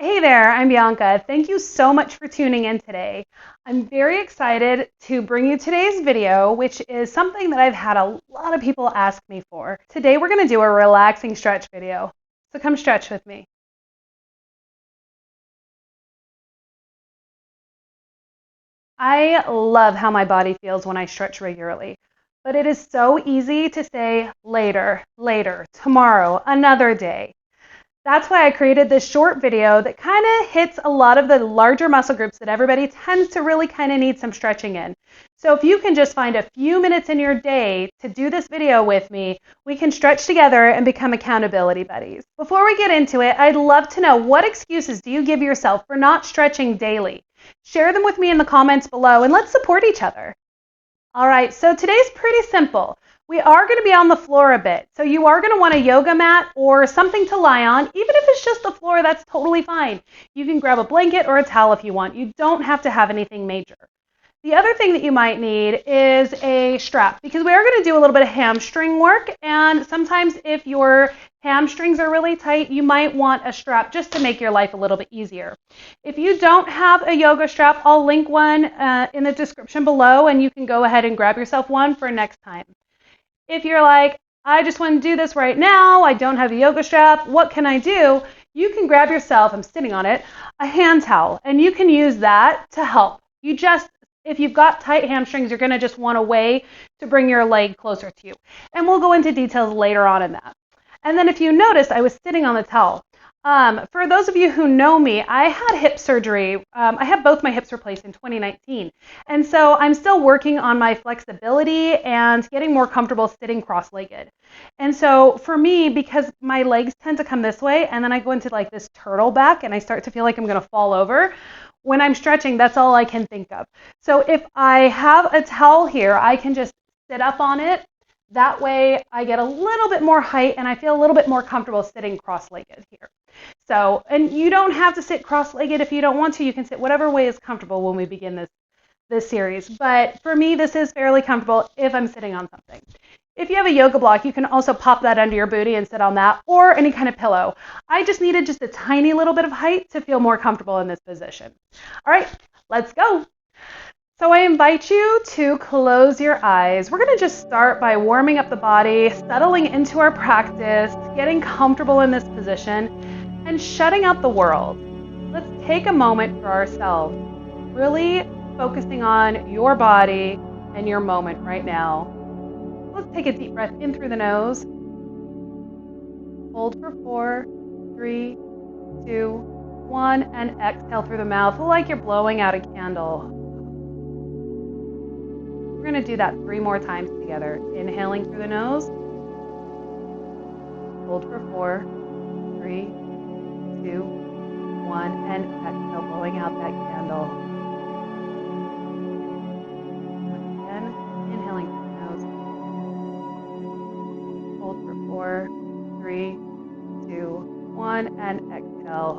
Hey there, I'm Bianca. Thank you so much for tuning in today. I'm very excited to bring you today's video, which is something that I've had a lot of people ask me for. Today we're going to do a relaxing stretch video. So come stretch with me. I love how my body feels when I stretch regularly, but it is so easy to say later, later, tomorrow, another day. That's why I created this short video that kind of hits a lot of the larger muscle groups that everybody tends to really kind of need some stretching in. So if you can just find a few minutes in your day to do this video with me, we can stretch together and become accountability buddies. Before we get into it, I'd love to know, what excuses do you give yourself for not stretching daily? Share them with me in the comments below and let's support each other. All right, so today's pretty simple. We are going to be on the floor a bit. So you are going to want a yoga mat or something to lie on. Even if it's just the floor, that's totally fine. You can grab a blanket or a towel if you want. You don't have to have anything major. The other thing that you might need is a strap, because we are going to do a little bit of hamstring work, and sometimes if your hamstrings are really tight, you might want a strap just to make your life a little bit easier. If you don't have a yoga strap, I'll link one in the description below, and you can go ahead and grab yourself one for next time. If you're like, I just want to do this right now, I don't have a yoga strap, what can I do? You can grab yourself, I'm sitting on it, a hand towel, and you can use that to help. If you've got tight hamstrings, you're going to just want a way to bring your leg closer to you. And we'll go into details later on in that. And then if you noticed, I was sitting on the towel. For those of you who know me, I had hip surgery. I had both my hips replaced in 2019. And so I'm still working on my flexibility and getting more comfortable sitting cross-legged. And so for me, because my legs tend to come this way, and then I go into like this turtle back and I start to feel like I'm going to fall over, when I'm stretching, that's all I can think of. So if I have a towel here, I can just sit up on it. That way I get a little bit more height and I feel a little bit more comfortable sitting cross-legged here. So, and you don't have to sit cross-legged if you don't want to. You can sit whatever way is comfortable when we begin this series. But for me, this is fairly comfortable if I'm sitting on something. If you have a yoga block, you can also pop that under your booty and sit on that, or any kind of pillow. I just needed just a tiny little bit of height to feel more comfortable in this position. All right, let's go. So I invite you to close your eyes. We're going to just start by warming up the body, settling into our practice, getting comfortable in this position, and shutting out the world. Let's take a moment for ourselves, really focusing on your body and your moment right now. Let's take a deep breath in through the nose. Hold for 4, 3, 2, 1, and exhale through the mouth like you're blowing out a candle. We're going to do that 3 more times together. Inhaling through the nose. Hold for 4, 3, 2, 1, and exhale, blowing out that candle. Once again, inhaling through the nose. Hold for 4, 3, 2, 1, and exhale.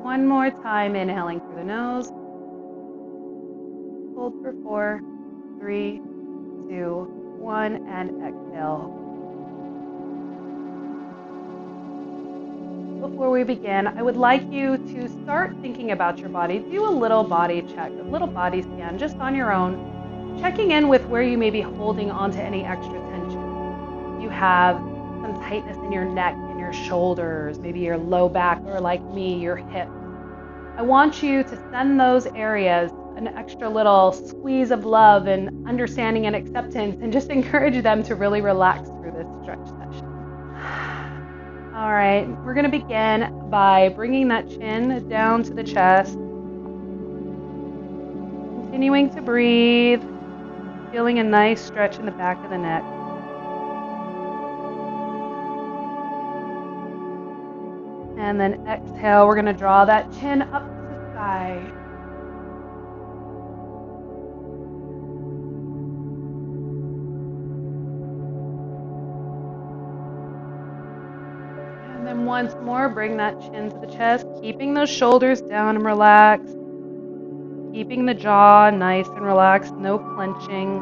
One more time, inhaling through the nose. Hold for 4, 3, 2, 1, and exhale. Before we begin, I would like you to start thinking about your body. Do a little body check, a little body scan just on your own, checking in with where you may be holding onto any extra tension. You have some tightness in your neck, in your shoulders, maybe your low back, or like me, your hips. I want you to send those areas an extra little squeeze of love and understanding and acceptance, and just encourage them to really relax through this stretch session. All right, we're going to begin by bringing that chin down to the chest, continuing to breathe, feeling a nice stretch in the back of the neck. And then exhale, we're going to draw that chin up to the sky. And then once more, bring that chin to the chest, keeping those shoulders down and relaxed. Keeping the jaw nice and relaxed, no clenching.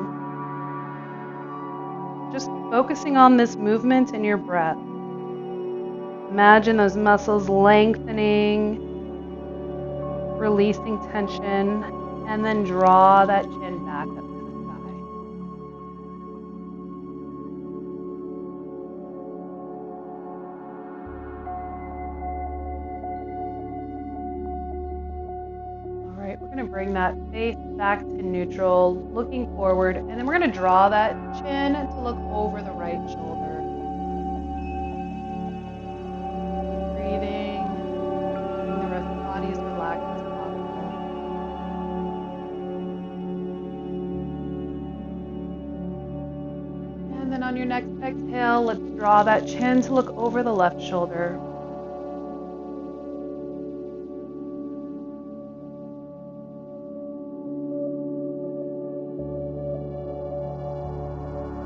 Just focusing on this movement and your breath. Imagine those muscles lengthening, releasing tension, and then draw that chin back up to the sky. All right, we're going to bring that face back to neutral, looking forward, and then we're going to draw that chin to look over the right shoulder. Keep breathing, keeping the rest of the body as relaxed as possible. And then on your next exhale, let's draw that chin to look over the left shoulder.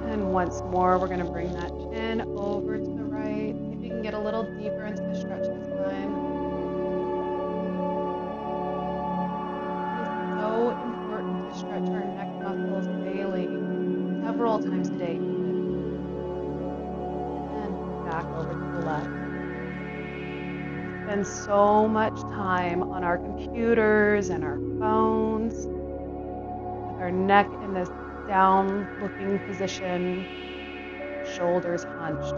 And once more, we're going to bring that chin over to the right. See if you can get a little deeper into the stretch this time. It is so important to stretch our neck muscles daily, several times a day. And back over to the left. We spend so much time on our computers and our phones with our neck in this down looking position, shoulders hunched.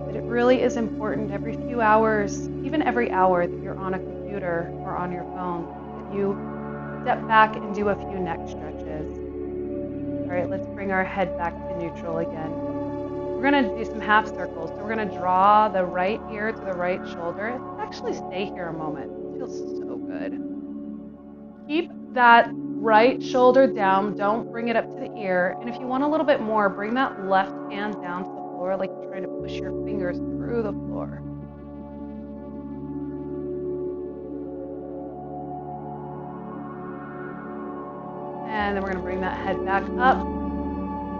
But it really is important every few hours, even every hour that you're on a computer or on your phone, that you step back and do a few neck stretches. All right, let's bring our head back to neutral again. We're going to do some half circles. So we're going to draw the right ear to the right shoulder. Actually stay here a moment. It feels so good. Keep that right shoulder down. Don't bring it up to the ear. And if you want a little bit more, bring that left hand down to the floor like you're trying to push your fingers through the floor. And then we're going to bring that head back up.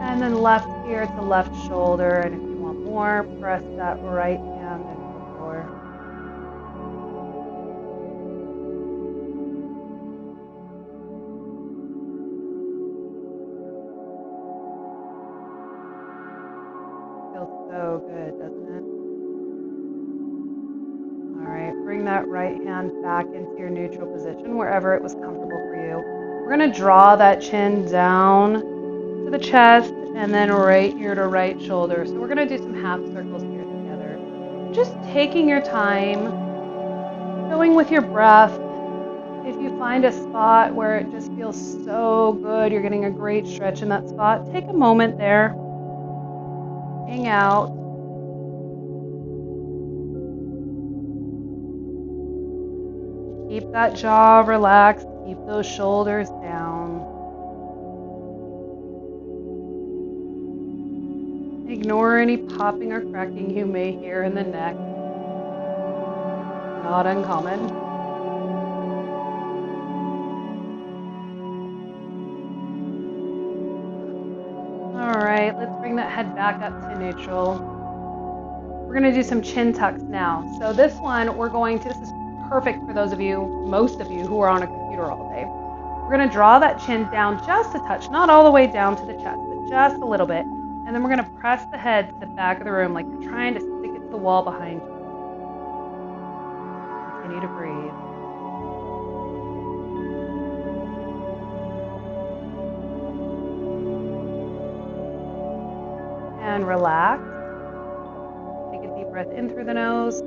And then left ear to left shoulder. And if you want more, press that right hand into the floor. Feels so good, doesn't it? All right, bring that right hand back into your neutral position, wherever it was comfortable for you. We're going to draw that chin down to the chest and then right ear to right shoulder. So we're going to do some half circles here together. Just taking your time, going with your breath. If you find a spot where it just feels so good, you're getting a great stretch in that spot, take a moment there. Hang out. Keep that jaw relaxed. Keep those shoulders down. Ignore any popping or cracking you may hear in the neck. Not uncommon. All right, let's bring that head back up to neutral. We're going to do some chin tucks now. So this one, this is perfect for those of you, most of you, who are on a computer all day. We're going to draw that chin down just a touch, not all the way down to the chest, but just a little bit. And then we're going to press the head to the back of the room like you're trying to stick it to the wall behind you. Continue to breathe. And relax. Take a deep breath in through the nose.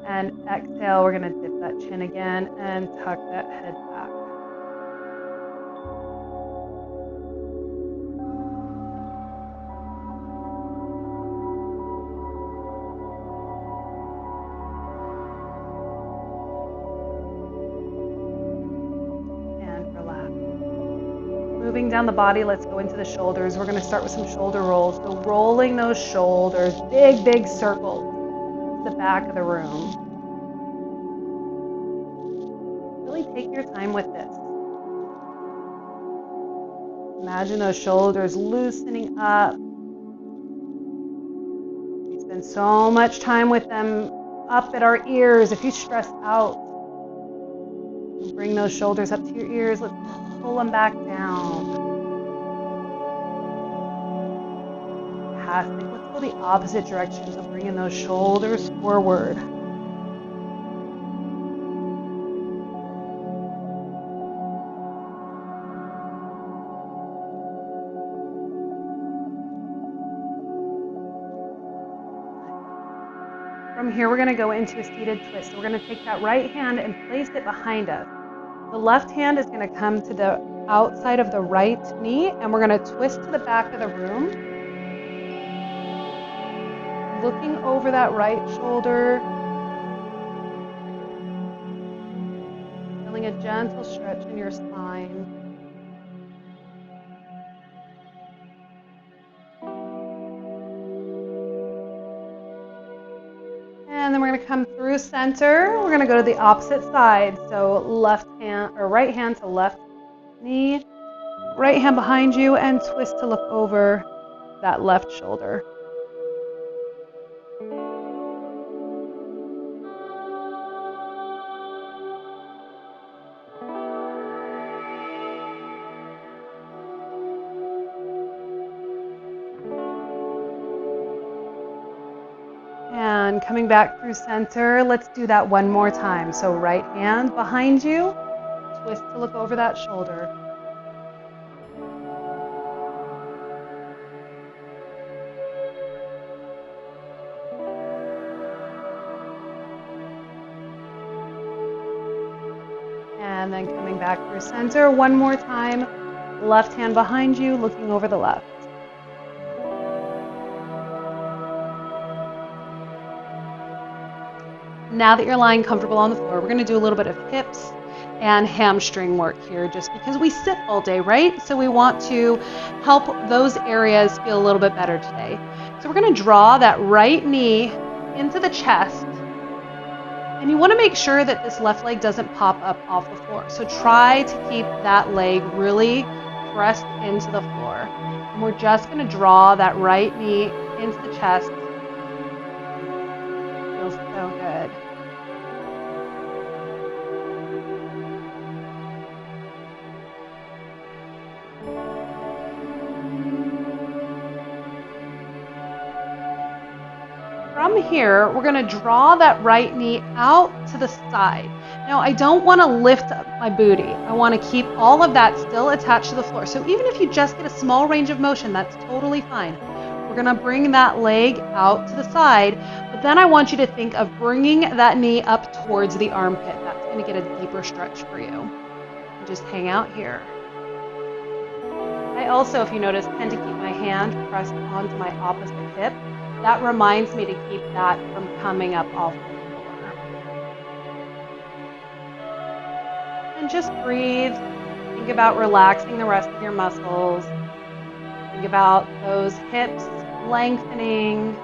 And exhale, we're going to dip that chin again and tuck that head back. And relax. Moving down the body, let's go into the shoulders. We're going to start with some shoulder rolls. So rolling those shoulders, big, big circles. The back of the room. Really take your time with this. Imagine those shoulders loosening up. We spend so much time with them up at our ears. If you stress out, bring those shoulders up to your ears. Let's pull them back down. Fantastic. Let's go the opposite direction. So bringing those shoulders forward. From here, we're going to go into a seated twist. So we're going to take that right hand and place it behind us. The left hand is going to come to the outside of the right knee, and we're going to twist to the back of the room, looking over that right shoulder, feeling a gentle stretch in your spine. And then we're going to come through center. We're going to go to the opposite side. So left hand or right hand to left knee, right hand behind you, and twist to look over that left shoulder. And coming back through center, let's do that one more time. So right hand behind you, twist to look over that shoulder. And then coming back through center one more time, left hand behind you, looking over the left. Now that you're lying comfortable on the floor, we're going to do a little bit of hips and hamstring work here, just because we sit all day, right? So we want to help those areas feel a little bit better today. So we're going to draw that right knee into the chest, and you want to make sure that this left leg doesn't pop up off the floor. So try to keep that leg really pressed into the floor. And we're just going to draw that right knee into the chest. Feels so good. From here, we're going to draw that right knee out to the side. Now, I don't want to lift up my booty. I want to keep all of that still attached to the floor. So even if you just get a small range of motion, that's totally fine. We're going to bring that leg out to the side, but then I want you to think of bringing that knee up towards the armpit. That's going to get a deeper stretch for you. And just hang out here. I also, if you notice, tend to keep my hand pressed onto my opposite hip. That reminds me to keep that from coming up off the floor. And just breathe. Think about relaxing the rest of your muscles. Think about those hips lengthening,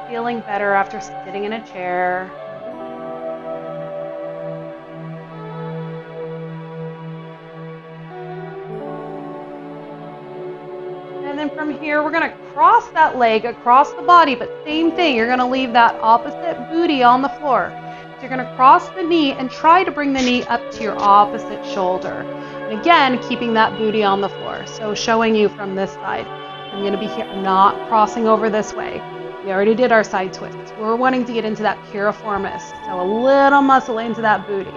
feeling better after sitting in a chair. And then from here, we're going to cross that leg across the body, but same thing, you're going to leave that opposite booty on the floor. So you're going to cross the knee and try to bring the knee up to your opposite shoulder. And again, keeping that booty on the floor. So showing you from this side. I'm going to be here, not crossing over this way. We already did our side twists. We're wanting to get into that piriformis, so a little muscle into that booty.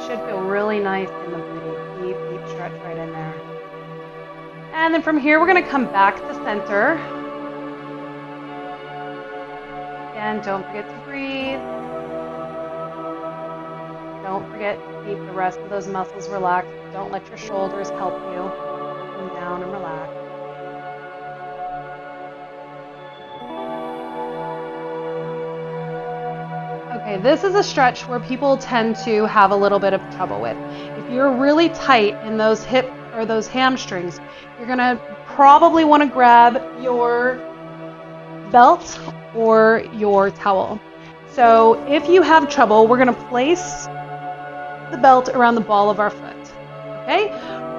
Should feel really nice in the booty. Deep, deep stretch right in there. And then from here, we're going to come back to center. Again, don't forget to breathe. Don't forget to keep the rest of those muscles relaxed. Don't let your shoulders help you. Come down and relax. Okay, this is a stretch where people tend to have a little bit of trouble with. If you're really tight in those hip or those hamstrings, you're gonna probably want to grab your belt or your towel. So if you have trouble, we're gonna place the belt around the ball of our foot. Okay?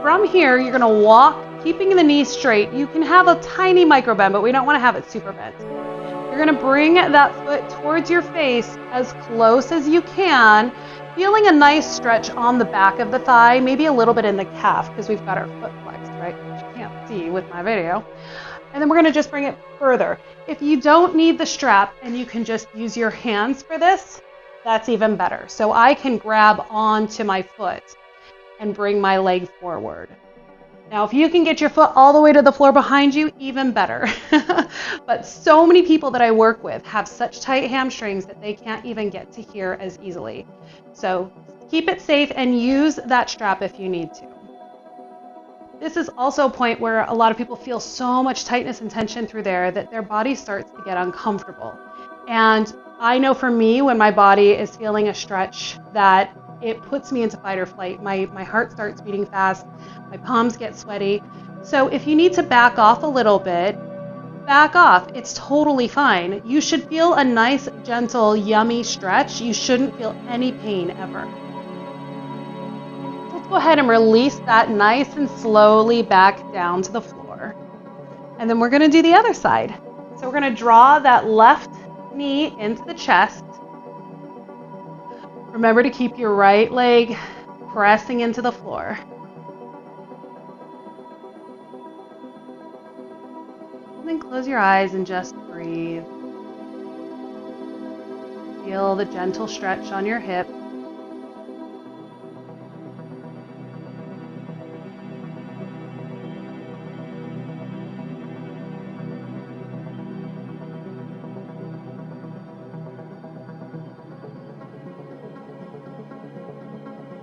From here, you're gonna walk keeping the knee straight. You can have a tiny micro bend, but we don't want to have it super bent. You're going to bring that foot towards your face as close as you can, feeling a nice stretch on the back of the thigh, maybe a little bit in the calf because we've got our foot flexed, right? Which you can't see with my video. And then we're going to just bring it further. If you don't need the strap and you can just use your hands for this, that's even better. So I can grab onto my foot and bring my leg forward. Now, if you can get your foot all the way to the floor behind you, even better. But so many people that I work with have such tight hamstrings that they can't even get to here as easily. So keep it safe and use that strap if you need to. This is also a point where a lot of people feel so much tightness and tension through there that their body starts to get uncomfortable. And I know for me, when my body is feeling a stretch, that it puts me into fight or flight. My heart starts beating fast, my palms get sweaty. So if you need to back off a little bit, back off. It's totally fine. You should feel a nice, gentle, yummy stretch. You shouldn't feel any pain ever. Let's go ahead and release that nice and slowly back down to the floor. And then we're going to do the other side. So we're going to draw that left knee into the chest. Remember to keep your right leg pressing into the floor. And then close your eyes and just breathe. Feel the gentle stretch on your hip.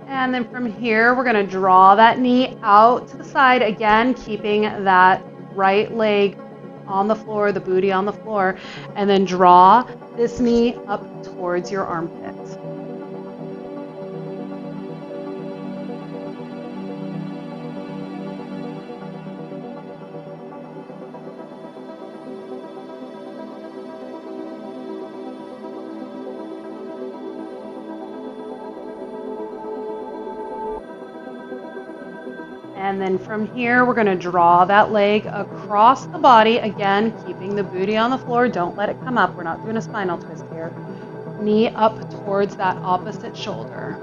And then from here, we're going to draw that knee out to the side, again, keeping that right leg on the floor, the booty on the floor, and then draw this knee up towards your armpit. And then from here, we're going to draw that leg across the body, again, keeping the booty on the floor. Don't let it come up. We're not doing a spinal twist here. Knee up towards that opposite shoulder.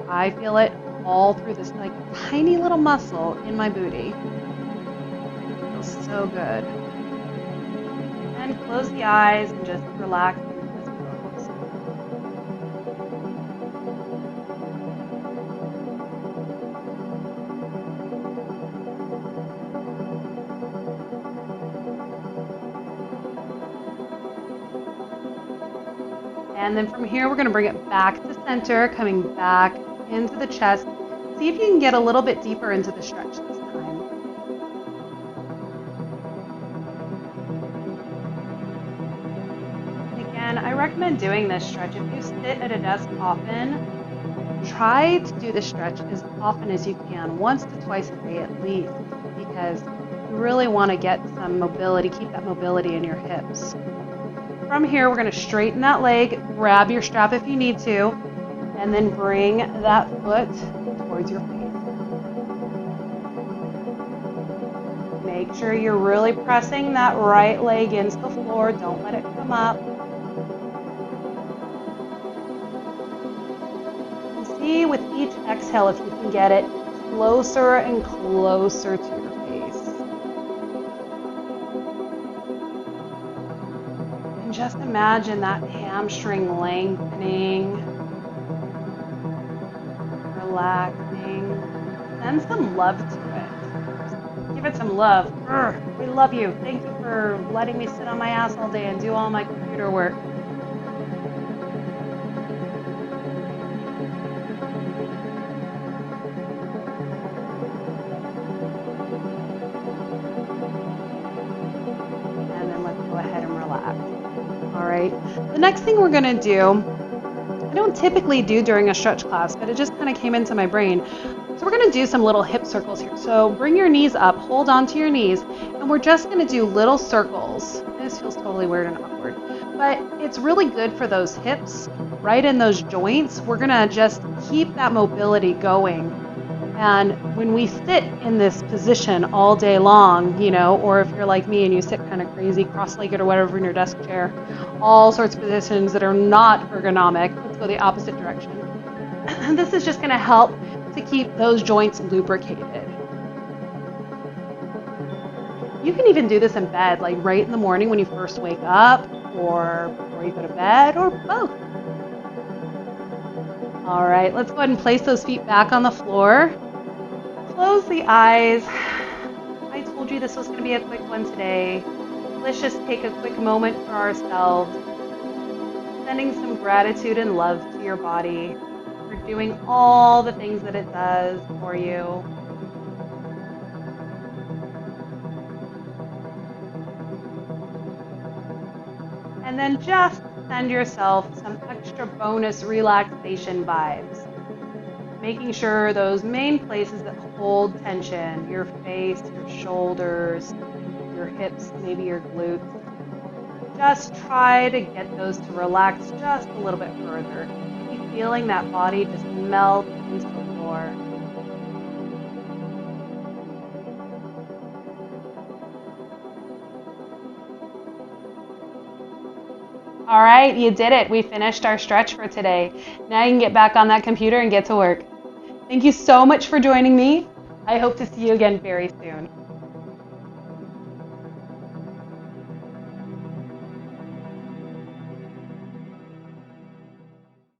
I feel it all through this like tiny little muscle in my booty. It feels so good. And close the eyes and just relax into this pose. And then from here, we're going to bring it back to center, coming back into the chest. See if you can get a little bit deeper into the stretch this time. And again, I recommend doing this stretch. If you sit at a desk often, try to do this stretch as often as you can, once to twice a day at least, because you really want to get some mobility, keep that mobility in your hips. From here, we're going to straighten that leg, grab your strap if you need to, and then bring that foot towards your face. Make sure you're really pressing that right leg into the floor. Don't let it come up. And see with each exhale if you can get it closer and closer to your face. And just imagine that hamstring lengthening, relaxing. Send some love to it. Give it some love. We love you. Thank you for letting me sit on my ass all day and do all my computer work. And then let's go ahead and relax. All right. The next thing we're going to do, I don't typically do during a stretch class, but it just kind of came into my brain. So we're going to do some little hip circles here. So bring your knees up, hold onto your knees, and we're just going to do little circles. This feels totally weird and awkward, but it's really good for those hips, right in those joints. We're going to just keep that mobility going And when we sit in this position all day long, or if you're like me and you sit kind of crazy, cross-legged or whatever in your desk chair, all sorts of positions that are not ergonomic, let's go the opposite direction. This is just going to help to keep those joints lubricated. You can even do this in bed, like right in the morning when you first wake up, or before you go to bed, or both. All right, let's go ahead and place those feet back on the floor. Close the eyes. I told you this was going to be a quick one today. Let's just take a quick moment for ourselves, sending some gratitude and love to your body for doing all the things that it does for you. And then just send yourself some extra bonus relaxation vibes. Making sure those main places that hold tension, your face, your shoulders, your hips, maybe your glutes, just try to get those to relax just a little bit further. Keep feeling that body just melt into the floor. All right, you did it. We finished our stretch for today. Now you can get back on that computer and get to work. Thank you so much for joining me. I hope to see you again very soon.